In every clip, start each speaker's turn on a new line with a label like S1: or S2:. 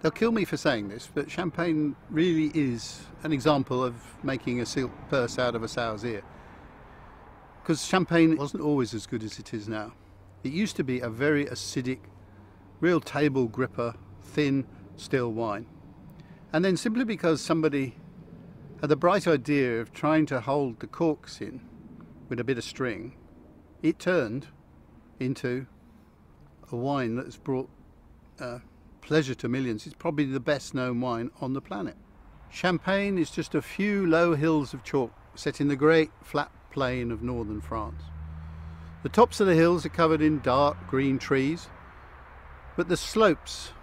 S1: They'll kill me for saying this, but Champagne really is an example of making a silk purse out of a sow's ear. Because Champagne wasn't always as good as it is now. It used to be a very acidic, real table gripper, thin, still wine. And then simply because somebody had the bright idea of trying to hold the corks in with a bit of string, it turned into a wine that's brought pleasure to millions. It's probably the best known wine on the planet. Champagne is just a few low hills of chalk set in the great flat plain of northern France. The tops of the hills are covered in dark green trees, but the slopes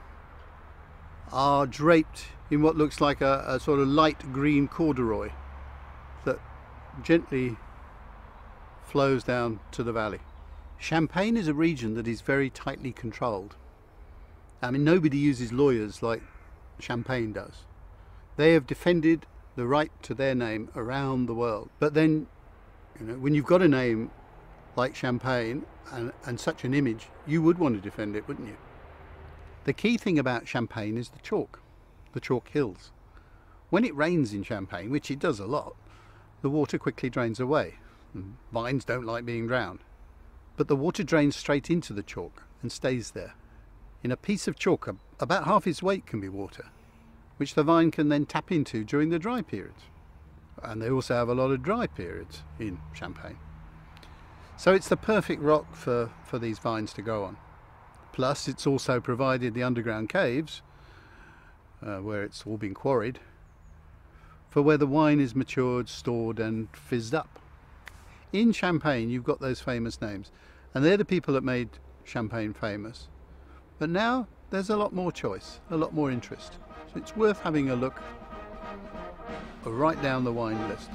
S1: are draped in what looks like a sort of light green corduroy that gently flows down to the valley. Champagne is a region that is very tightly controlled. I mean, nobody uses lawyers like Champagne does. They have defended the right to their name around the world. But then, you know, when you've got a name like Champagne and such an image, you would want to defend it, wouldn't you? The key thing about Champagne is the chalk hills. When it rains in Champagne, which it does a lot, the water quickly drains away. Vines don't like being drowned. But the water drains straight into the chalk and stays there. In a piece of chalk, about half its weight can be water, which the vine can then tap into during the dry periods. And they also have a lot of dry periods in Champagne. So it's the perfect rock for these vines to grow on. Plus, it's also provided the underground caves, where it's all been quarried, for where the wine is matured, stored and fizzed up. In Champagne, you've got those famous names, and they're the people that made Champagne famous. But now there's a lot more choice, a lot more interest. So it's worth having a look right down the wine list.